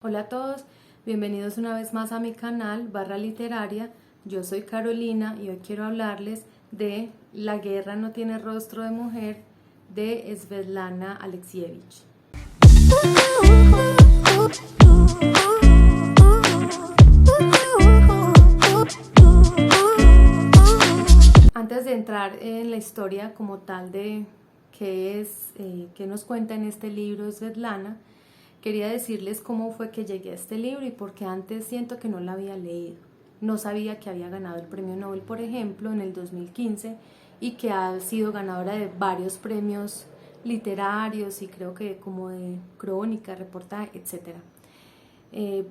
Hola a todos, bienvenidos una vez más a mi canal Barra Literaria. Yo soy Carolina y hoy quiero hablarles de La guerra no tiene rostro de mujer de Svetlana Alexievich. Antes de entrar en la historia como tal de qué nos cuenta en este libro Svetlana, quería decirles cómo fue que llegué a este libro y porque antes siento que no lo había leído. No sabía que había ganado el premio Nobel, por ejemplo, en el 2015 y que ha sido ganadora de varios premios literarios y creo que como de crónica, reportaje, etc.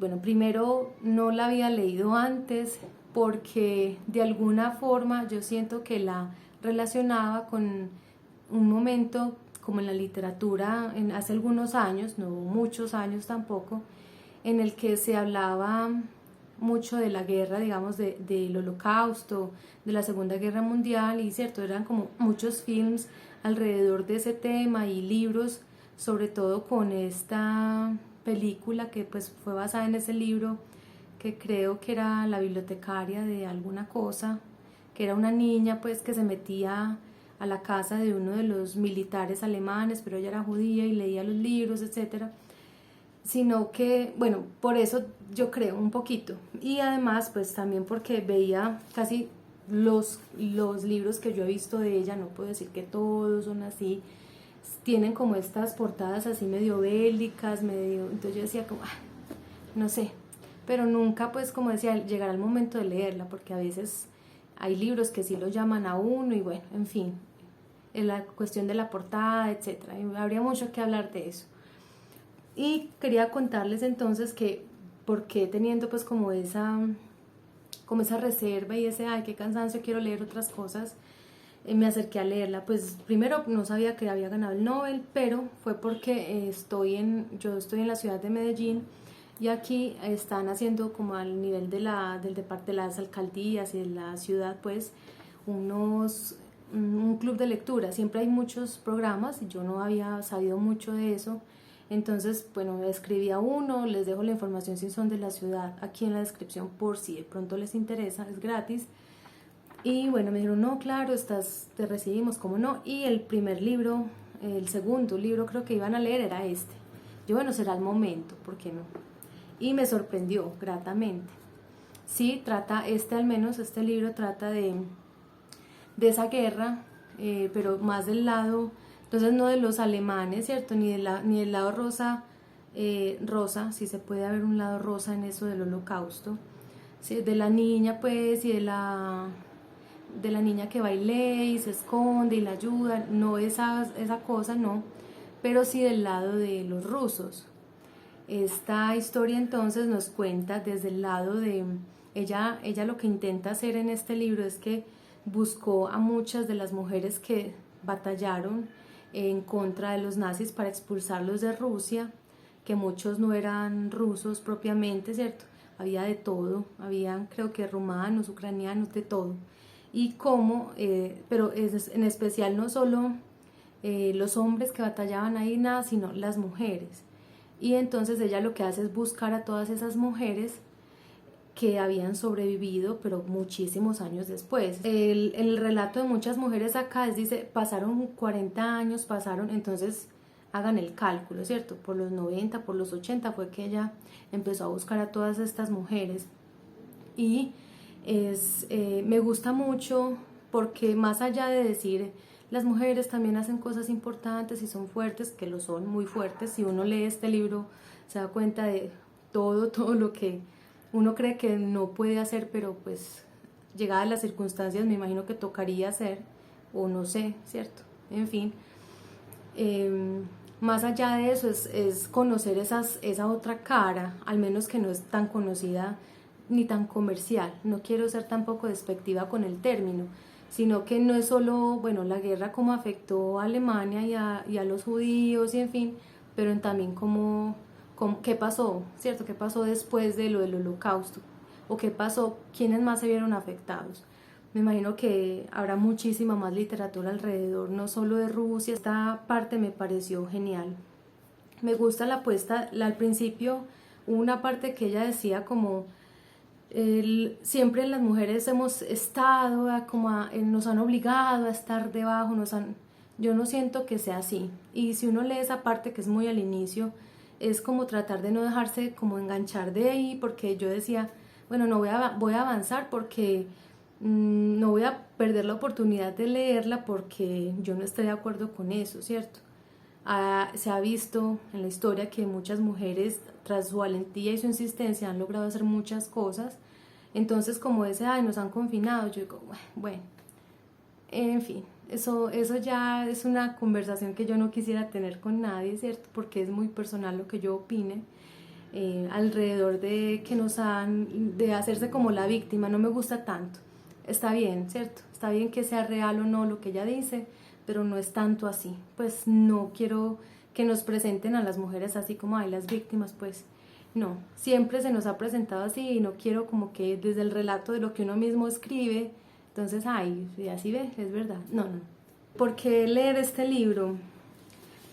Bueno, primero no la había leído antes porque de alguna forma yo siento que la relacionaba con un momento como en la literatura hace algunos años, no muchos años tampoco, en el que se hablaba mucho de la guerra, digamos, del Holocausto, de la Segunda Guerra Mundial, y cierto, eran como muchos films alrededor de ese tema y libros, sobre todo con esta película que pues fue basada en ese libro, que creo que era La bibliotecaria de alguna cosa, que era una niña pues que se metía a la casa de uno de los militares alemanes, pero ella era judía y leía los libros, etcétera. Sino que, bueno, por eso yo creo un poquito. Y además, pues también porque veía casi los libros que yo he visto de ella, no puedo decir que todos son así, tienen como estas portadas así medio bélicas, medio, entonces yo decía como, no sé, pero nunca pues como decía, llegar al momento de leerla, porque a veces hay libros que sí lo llaman a uno y bueno, en fin, en la cuestión de la portada, etcétera. Habría mucho que hablar de eso. Y quería contarles entonces que por qué teniendo pues como esa reserva y ese ay qué cansancio, quiero leer otras cosas, me acerqué a leerla. Pues primero no sabía que había ganado el Nobel, pero fue porque yo estoy en la ciudad de Medellín y aquí están haciendo como al nivel de las alcaldías y de la ciudad pues un club de lectura. Siempre hay muchos programas y yo no había sabido mucho de eso. Entonces, bueno, escribí a uno, les dejo la información si son de la ciudad aquí en la descripción por si de pronto les interesa, es gratis. Y bueno, me dijeron, no, claro, te recibimos, ¿cómo no? Y el primer libro, el segundo libro creo que iban a leer era este. Yo, bueno, será el momento, ¿por qué no? Y me sorprendió gratamente. Sí, al menos este libro trata de esa guerra, pero más del lado, entonces no de los alemanes, ¿cierto? Ni del lado rosa, si se puede haber un lado rosa en eso del holocausto, ¿sí? De la niña pues y de la niña que bailé y se esconde y la ayuda, no esa cosa, no, pero sí del lado de los rusos. Esta historia entonces nos cuenta desde el lado de ella lo que intenta hacer en este libro es que buscó a muchas de las mujeres que batallaron en contra de los nazis para expulsarlos de Rusia, que muchos no eran rusos propiamente, ¿cierto? Había de todo, habían creo que rumanos, ucranianos, de todo. Y cómo, pero en especial no solo los hombres que batallaban ahí, nada, sino las mujeres. Y entonces ella lo que hace es buscar a todas esas mujeres que habían sobrevivido, pero muchísimos años después. El relato de muchas mujeres acá dice, pasaron 40 años, entonces hagan el cálculo, ¿cierto? Por los 90, por los 80 fue que ella empezó a buscar a todas estas mujeres. Y me gusta mucho porque más allá de decir las mujeres también hacen cosas importantes y son fuertes, que lo son muy fuertes, si uno lee este libro se da cuenta de todo lo que uno cree que no puede hacer, pero pues llegadas las circunstancias me imagino que tocaría hacer, o no sé, ¿cierto? En fin, más allá de eso es conocer esa otra cara, al menos que no es tan conocida ni tan comercial. No quiero ser tampoco despectiva con el término, sino que no es solo, bueno, la guerra como afectó a Alemania y a los judíos y en fin, pero también qué pasó, ¿cierto? ¿Qué pasó después de lo del holocausto? ¿O qué pasó? ¿Quiénes más se vieron afectados? Me imagino que habrá muchísima más literatura alrededor, no solo de Rusia. Esta parte me pareció genial. Me gusta la apuesta, al principio una parte que ella decía como siempre las mujeres hemos estado nos han obligado a estar debajo, yo no siento que sea así. Y si uno lee esa parte que es muy al inicio, es como tratar de no dejarse como enganchar de ahí, porque yo decía, bueno, no voy a avanzar porque no voy a perder la oportunidad de leerla porque yo no estoy de acuerdo con eso, ¿cierto? Se ha visto en la historia que muchas mujeres, tras su valentía y su insistencia, han logrado hacer muchas cosas. Entonces, como nos han confinado, yo digo, bueno, en fin, eso ya es una conversación que yo no quisiera tener con nadie, ¿cierto? Porque es muy personal lo que yo opine. Alrededor de que de hacerse como la víctima, no me gusta tanto. Está bien, ¿cierto? Está bien que sea real o no lo que ella dice, pero no es tanto así. Pues no quiero que nos presenten a las mujeres así como, ay, las víctimas, pues no. Siempre se nos ha presentado así y no quiero como que desde el relato de lo que uno mismo escribe, entonces, ay, así ve, es verdad. No. ¿Por qué leer este libro?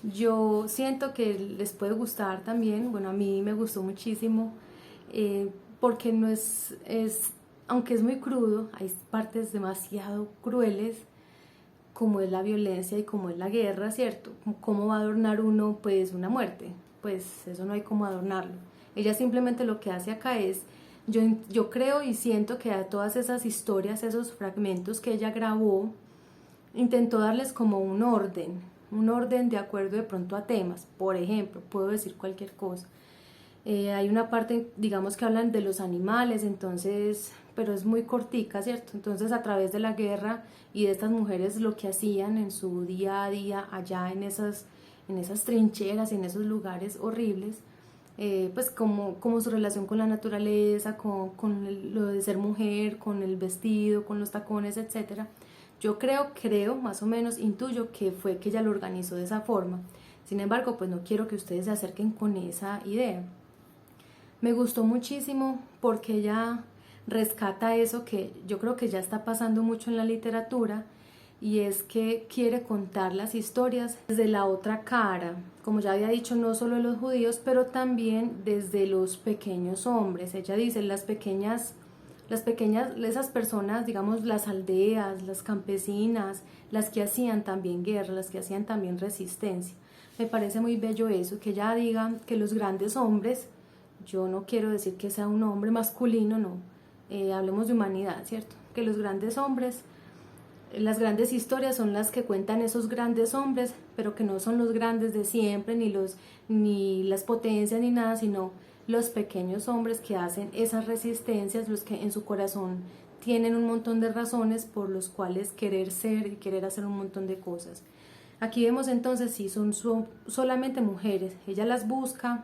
Yo siento que les puede gustar también, bueno, a mí me gustó muchísimo, porque no aunque es muy crudo, hay partes demasiado crueles, como es la violencia y como es la guerra, ¿cierto? ¿Cómo va a adornar uno, pues, una muerte? Pues eso no hay cómo adornarlo. Ella simplemente lo que hace acá es, yo creo y siento que a todas esas historias, esos fragmentos que ella grabó, intentó darles como un orden de acuerdo de pronto a temas. Por ejemplo, puedo decir cualquier cosa. Hay una parte, digamos, que hablan de los animales, entonces, pero es muy cortica, ¿cierto? Entonces, a través de la guerra y de estas mujeres, lo que hacían en su día a día allá en esas trincheras y en esos lugares horribles, pues como su relación con la naturaleza, con lo de ser mujer, con el vestido, con los tacones, etcétera. Yo creo, más o menos, intuyo que fue que ella lo organizó de esa forma. Sin embargo, pues no quiero que ustedes se acerquen con esa idea. Me gustó muchísimo porque ella rescata eso que yo creo que ya está pasando mucho en la literatura, y es que quiere contar las historias desde la otra cara, como ya había dicho, no solo de los judíos, pero también desde los pequeños hombres. Ella dice, esas personas, digamos, las aldeas, las campesinas, las que hacían también guerra, las que hacían también resistencia. Me parece muy bello eso, que ella diga que los grandes hombres, yo no quiero decir que sea un hombre masculino, no, hablemos de humanidad, ¿cierto? Que los grandes hombres, las grandes historias son las que cuentan esos grandes hombres, pero que no son los grandes de siempre, ni las potencias ni nada, sino los pequeños hombres que hacen esas resistencias, los que en su corazón tienen un montón de razones por los cuales querer ser y querer hacer un montón de cosas. Aquí vemos entonces si son solamente mujeres, ella las busca,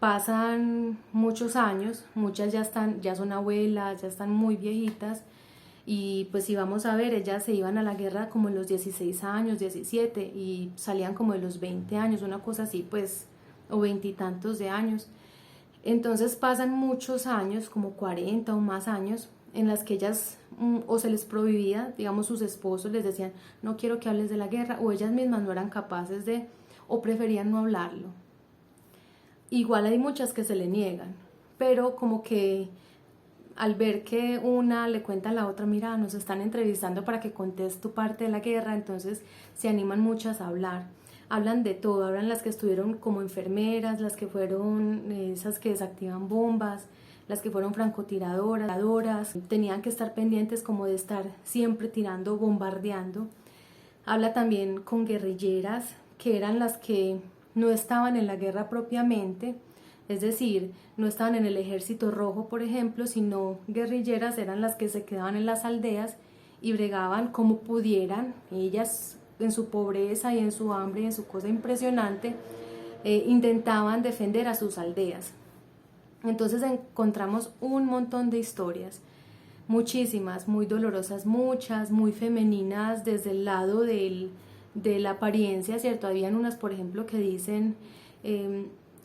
pasan muchos años, muchas ya son abuelas, ya están muy viejitas, y pues si vamos a ver, ellas se iban a la guerra como en los 16 años, 17, y salían como de los 20 años, una cosa así, pues, o veintitantos de años. Entonces pasan muchos años, como 40 o más años, en las que ellas o se les prohibía, digamos, sus esposos les decían, no quiero que hables de la guerra, o ellas mismas no eran capaces o preferían no hablarlo. Igual hay muchas que se le niegan, pero como que al ver que una le cuenta a la otra, mira, nos están entrevistando para que contes tu parte de la guerra, entonces se animan muchas a hablar. Hablan de todo, hablan las que estuvieron como enfermeras, las que fueron esas que desactivan bombas, las que fueron francotiradoras, tenían que estar pendientes como de estar siempre tirando, bombardeando. Habla también con guerrilleras, que eran las que no estaban en la guerra propiamente, es decir, no estaban en el ejército rojo, por ejemplo, sino guerrilleras eran las que se quedaban en las aldeas y bregaban como pudieran, ellas en su pobreza y en su hambre y en su cosa impresionante, intentaban defender a sus aldeas. Entonces encontramos un montón de historias, muchísimas, muy dolorosas, muchas, muy femeninas desde el lado de la apariencia, ¿cierto? Habían unas, por ejemplo, que dicen,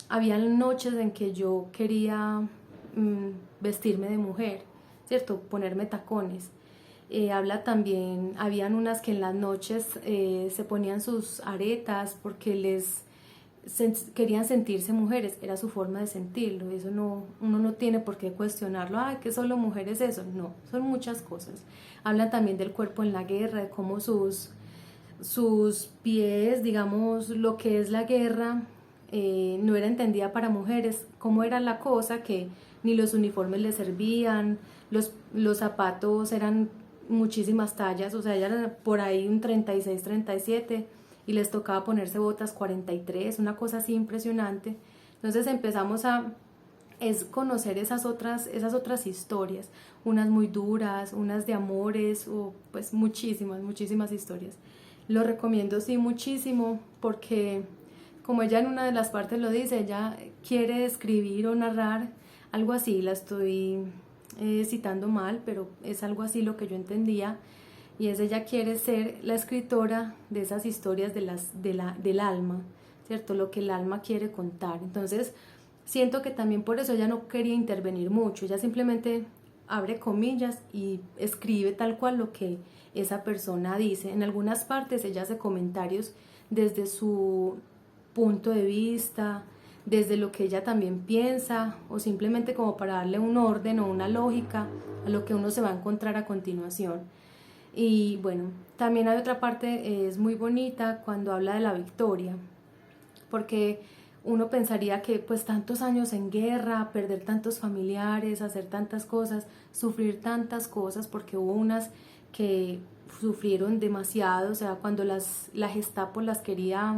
habían noches en que yo quería vestirme de mujer, ¿cierto? Ponerme tacones. Habla también, habían unas que en las noches se ponían sus aretas porque querían sentirse mujeres, era su forma de sentirlo, eso no, uno no tiene por qué cuestionarlo, ay, que solo mujeres eso, no, son muchas cosas. Hablan también del cuerpo en la guerra, de cómo sus pies, digamos, lo que es la guerra, no era entendida para mujeres, cómo era la cosa, que ni los uniformes les servían, los zapatos eran muchísimas tallas, o sea, ya eran por ahí un 36, 37, y les tocaba ponerse botas 43, una cosa así impresionante. Entonces empezamos a conocer esas otras historias, unas muy duras, unas de amores, o pues muchísimas historias. Lo recomiendo sí muchísimo porque, como ella en una de las partes lo dice, ella quiere escribir o narrar algo así, la estoy citando mal, pero es algo así lo que yo entendía, y es ella quiere ser la escritora de esas historias del alma, ¿cierto? Lo que el alma quiere contar. Entonces, siento que también por eso ella no quería intervenir mucho, ella simplemente abre comillas y escribe tal cual lo que esa persona dice. En algunas partes ella hace comentarios desde su punto de vista, desde lo que ella también piensa, o simplemente como para darle un orden o una lógica a lo que uno se va a encontrar a continuación. Y bueno, también hay otra parte, es muy bonita cuando habla de la victoria, porque uno pensaría que pues tantos años en guerra, perder tantos familiares, hacer tantas cosas, sufrir tantas cosas, porque hubo unas que sufrieron demasiado, o sea, cuando la Gestapo las quería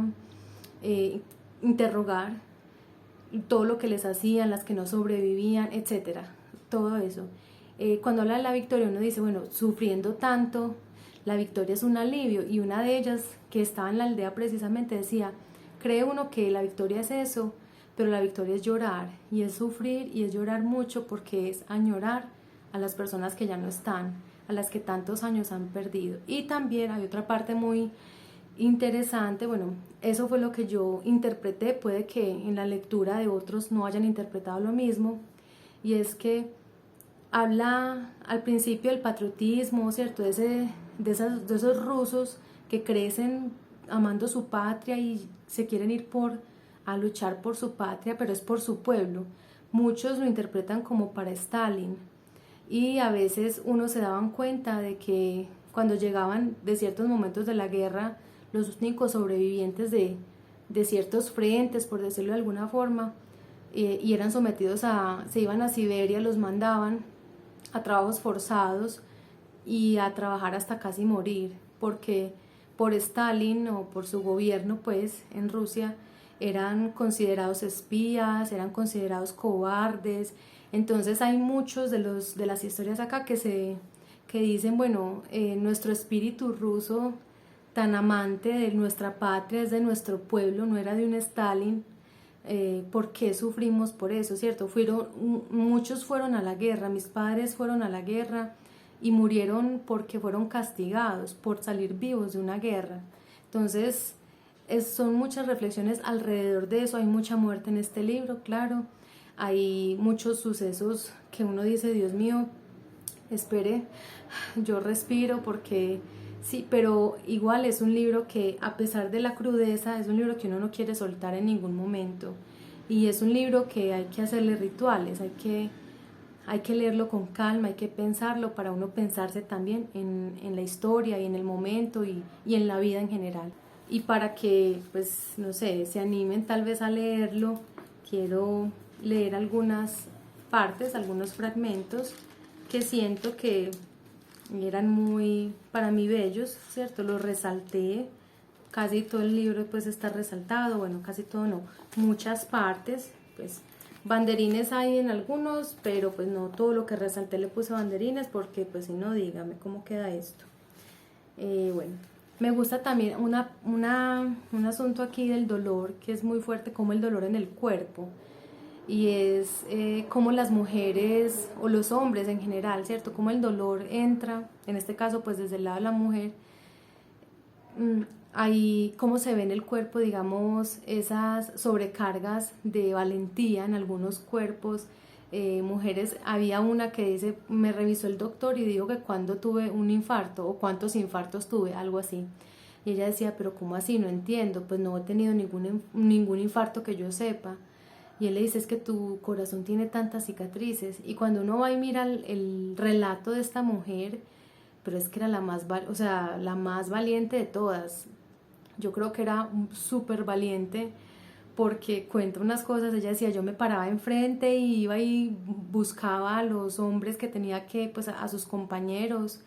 interrogar, todo lo que les hacían, las que no sobrevivían, etcétera, todo eso. Cuando habla de la victoria uno dice, bueno, sufriendo tanto, la victoria es un alivio, y una de ellas que estaba en la aldea precisamente decía, cree uno que la victoria es eso, pero la victoria es llorar, y es sufrir, y es llorar mucho, porque es añorar a las personas que ya no están, a las que tantos años han perdido. Y también hay otra parte muy interesante, bueno, eso fue lo que yo interpreté, puede que en la lectura de otros no hayan interpretado lo mismo, y es que habla al principio del patriotismo, ¿cierto? De esos rusos que crecen amando su patria y se quieren ir a luchar por su patria, pero es por su pueblo. Muchos lo interpretan como para Stalin, y a veces uno se daban cuenta de que cuando llegaban de ciertos momentos de la guerra, los únicos sobrevivientes de ciertos frentes, por decirlo de alguna forma, y eran sometidos se iban a Siberia, los mandaban a trabajos forzados y a trabajar hasta casi morir, porque por Stalin o por su gobierno pues en Rusia eran considerados espías, eran considerados cobardes. Entonces hay muchos de las historias acá que dicen, bueno, nuestro espíritu ruso tan amante de nuestra patria, es de nuestro pueblo, no era de un Stalin. ¿Por qué sufrimos por eso, cierto? Muchos fueron a la guerra, mis padres fueron a la guerra y murieron porque fueron castigados por salir vivos de una guerra. Entonces, son muchas reflexiones alrededor de eso. Hay mucha muerte en este libro, claro, hay muchos sucesos que uno dice, Dios mío, espere, yo respiro, porque sí, pero igual es un libro que, a pesar de la crudeza, es un libro que uno no quiere soltar en ningún momento, y es un libro que hay que hacerle rituales, hay que leerlo con calma, hay que pensarlo para uno pensarse también en la historia y en el momento y en la vida en general. Y para que, pues, no sé, se animen tal vez a leerlo, quiero leer algunas partes, algunos fragmentos que siento que eran muy, para mí, bellos, ¿cierto? Los resalté, casi todo el libro pues está resaltado, bueno, casi todo no, muchas partes, pues banderines hay en algunos, pero pues no todo lo que resalté le puse banderines, porque pues si no, dígame cómo queda esto. Bueno, me gusta también un asunto aquí del dolor, que es muy fuerte, como el dolor en el cuerpo, y es como las mujeres o los hombres en general, ¿cierto? Como el dolor entra, en este caso pues desde el lado de la mujer, ahí cómo se ve en el cuerpo, digamos, esas sobrecargas de valentía en algunos cuerpos. Mujeres, había una que dice, me revisó el doctor y dijo que cuando tuve un infarto o cuántos infartos tuve, algo así. Y ella decía, pero ¿cómo así? No entiendo, pues no he tenido ningún infarto que yo sepa. Y él le dice, es que tu corazón tiene tantas cicatrices. Y cuando uno va y mira el relato de esta mujer, pero es que era o sea, la más valiente de todas. Yo creo que era súper valiente porque cuenta unas cosas. Ella decía, yo me paraba enfrente y iba y buscaba a los hombres que tenía que, pues a sus compañeros,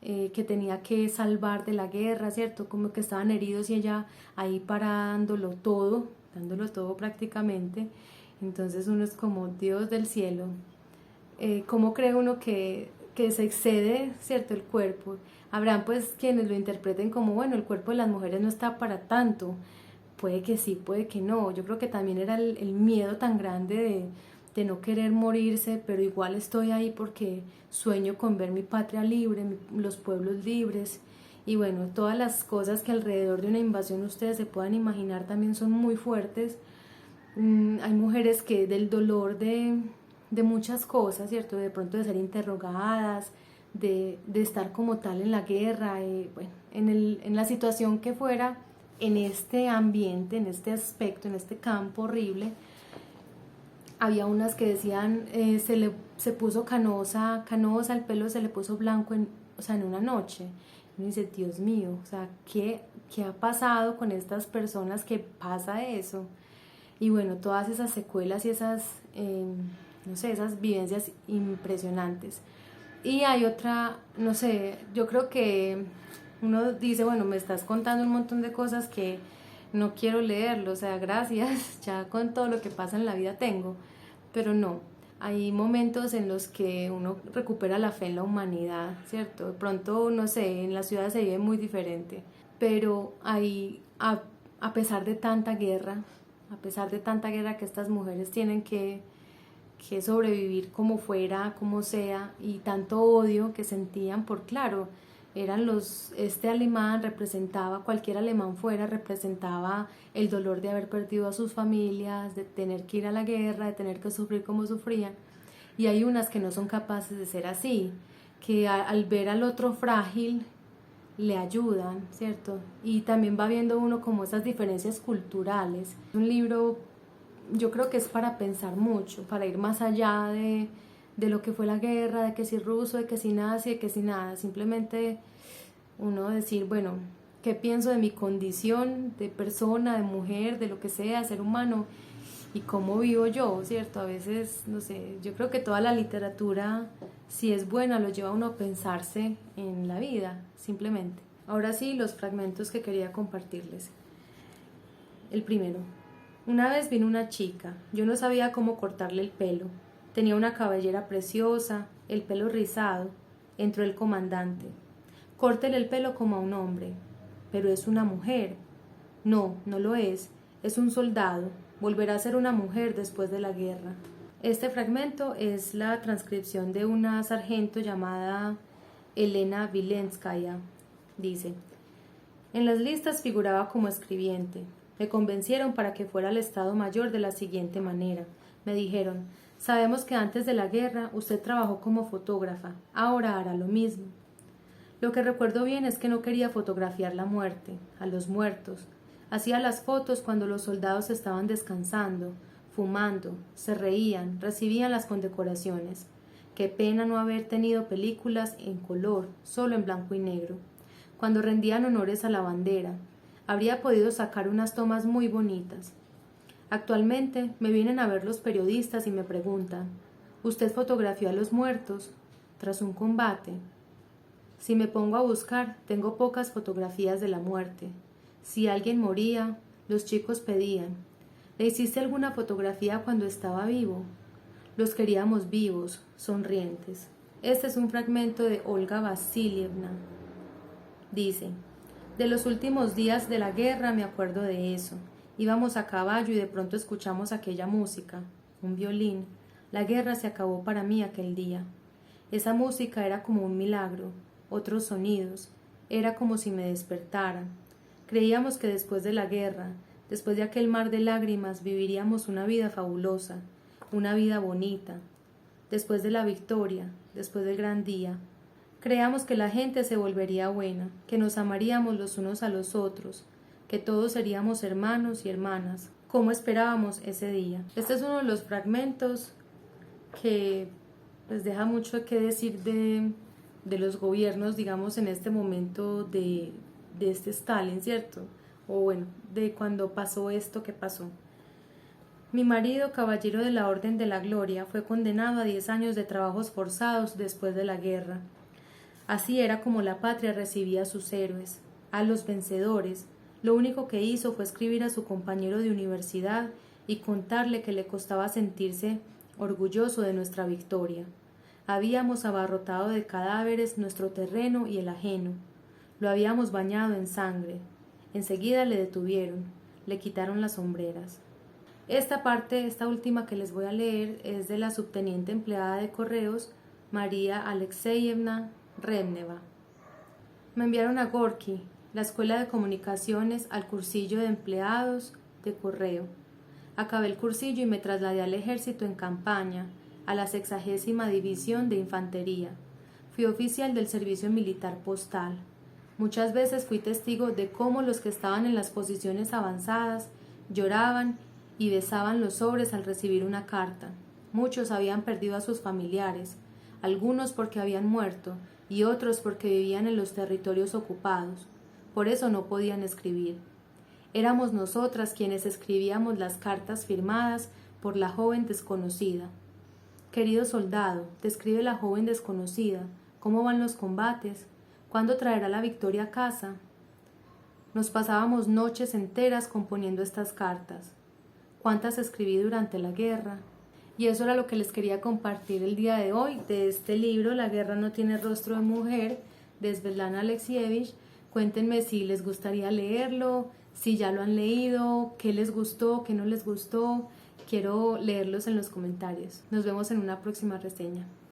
que tenía que salvar de la guerra, ¿cierto? Como que estaban heridos y ella ahí dándolo todo prácticamente. Entonces uno es como Dios del cielo. ¿Cómo cree uno que se excede, ¿cierto? El cuerpo. Habrán pues quienes lo interpreten como, bueno, el cuerpo de las mujeres no está para tanto. Puede que sí, puede que no. Yo creo que también era el miedo tan grande de no querer morirse, pero igual estoy ahí porque sueño con ver mi patria libre, los pueblos libres. Y bueno, todas las cosas que alrededor de una invasión ustedes se puedan imaginar también son muy fuertes. Hay mujeres que del dolor de muchas cosas, ¿cierto? De pronto de ser interrogadas, de estar como tal en la guerra, bueno, en la situación que fuera, en este ambiente, en este aspecto, en este campo horrible. Había unas que decían, se puso canosa, el pelo se le puso blanco o sea, en una noche. Y uno dice, Dios mío, o sea, ¿qué ha pasado con estas personas que pasa eso? Y bueno, todas esas secuelas y esas, no sé, esas vivencias impresionantes. Y hay otra, no sé, yo creo que uno dice, bueno, me estás contando un montón de cosas que no quiero leerlo, o sea, gracias, ya con todo lo que pasa en la vida tengo, pero no, hay momentos en los que uno recupera la fe en la humanidad, ¿cierto? De pronto, no sé, en la ciudad se vive muy diferente, pero a pesar de tanta guerra, que estas mujeres tienen que sobrevivir como fuera, como sea, y tanto odio que sentían por, claro, este alemán representaba, cualquier alemán fuera, representaba el dolor de haber perdido a sus familias, de tener que ir a la guerra, de tener que sufrir como sufrían, y hay unas que no son capaces de ser así, que al ver al otro frágil, le ayudan, ¿cierto? Y también va viendo uno como esas diferencias culturales. Un libro, yo creo que es para pensar mucho, para ir más allá de lo que fue la guerra, de que si ruso, de que si nazi, de que si nada. Simplemente uno decir, bueno, ¿qué pienso de mi condición de persona, de mujer, de lo que sea, ser humano? Y cómo vivo yo, ¿cierto? A veces, no sé, yo creo que toda la literatura, si es buena, lo lleva a uno a pensarse en la vida, simplemente. Ahora sí, los fragmentos que quería compartirles. El primero. Una vez vino una chica, yo no sabía cómo cortarle el pelo. Tenía una cabellera preciosa, el pelo rizado. Entró el comandante. Córtele el pelo como a un hombre. Pero es una mujer. No, no lo es. Es un soldado. Volverá a ser una mujer después de la guerra. Este fragmento es la transcripción de una sargento llamada Elena Vilenskaya. Dice, en las listas figuraba como escribiente. Me convencieron para que fuera al Estado Mayor de la siguiente manera. Me dijeron, sabemos que antes de la guerra usted trabajó como fotógrafa, ahora hará lo mismo. Lo que recuerdo bien es que no quería fotografiar la muerte, a los muertos. Hacía las fotos cuando los soldados estaban descansando, fumando, se reían, recibían las condecoraciones. Qué pena no haber tenido películas en color, solo en blanco y negro. Cuando rendían honores a la bandera, habría podido sacar unas tomas muy bonitas. Actualmente me vienen a ver los periodistas y me preguntan, ¿usted fotografió a los muertos tras un combate? Si me pongo a buscar, tengo pocas fotografías de la muerte. Si alguien moría, los chicos pedían, ¿le hiciste alguna fotografía cuando estaba vivo? Los queríamos vivos, sonrientes. Este es un fragmento de Olga Vasilievna. Dice, de los últimos días de la guerra me acuerdo de eso. Íbamos a caballo y de pronto escuchamos aquella música, un violín. La guerra se acabó para mí aquel día. Esa música era como un milagro, otros sonidos, era como si me despertaran. Creíamos que después de la guerra, después de aquel mar de lágrimas, viviríamos una vida fabulosa, una vida bonita. Después de la victoria, después del gran día, Creíamos que la gente se volvería buena, que nos amaríamos los unos a los otros, que todos seríamos hermanos y hermanas. ¿Cómo esperábamos ese día? Este es uno de los fragmentos que pues deja mucho que decir de los gobiernos, digamos, en este momento de este Stalin, ¿cierto? O bueno, de cuando pasó esto que pasó. Mi marido, caballero de la Orden de la Gloria, fue condenado a 10 años de trabajos forzados después de la guerra. Así era como la patria recibía a sus héroes, a los vencedores. Lo único que hizo fue escribir a su compañero de universidad y contarle que le costaba sentirse orgulloso de nuestra victoria. Habíamos abarrotado de cadáveres nuestro terreno y el ajeno. Lo habíamos bañado en sangre. Enseguida le detuvieron, le quitaron las sombreras. Esta parte, esta última que les voy a leer, es de la subteniente empleada de correos María Alexeyevna Remneva. Me enviaron a Gorky, la escuela de comunicaciones, al cursillo de empleados de correo. Acabé el cursillo y me trasladé al ejército en campaña, a la 60ª División de Infantería. Fui oficial del servicio militar postal. Muchas veces fui testigo de cómo los que estaban en las posiciones avanzadas lloraban y besaban los sobres al recibir una carta. Muchos habían perdido a sus familiares, algunos porque habían muerto y otros porque vivían en los territorios ocupados. Por eso no podían escribir. Éramos nosotras quienes escribíamos las cartas firmadas por la joven desconocida. Querido soldado, te escribe la joven desconocida. ¿Cómo van los combates? ¿Cuándo traerá la victoria a casa? Nos pasábamos noches enteras componiendo estas cartas. ¿Cuántas escribí durante la guerra? Y eso era lo que les quería compartir el día de hoy de este libro, La guerra no tiene rostro de mujer, de Svetlana Alexievich. Cuéntenme si les gustaría leerlo, si ya lo han leído, qué les gustó, qué no les gustó. Quiero leerlos en los comentarios. Nos vemos en una próxima reseña.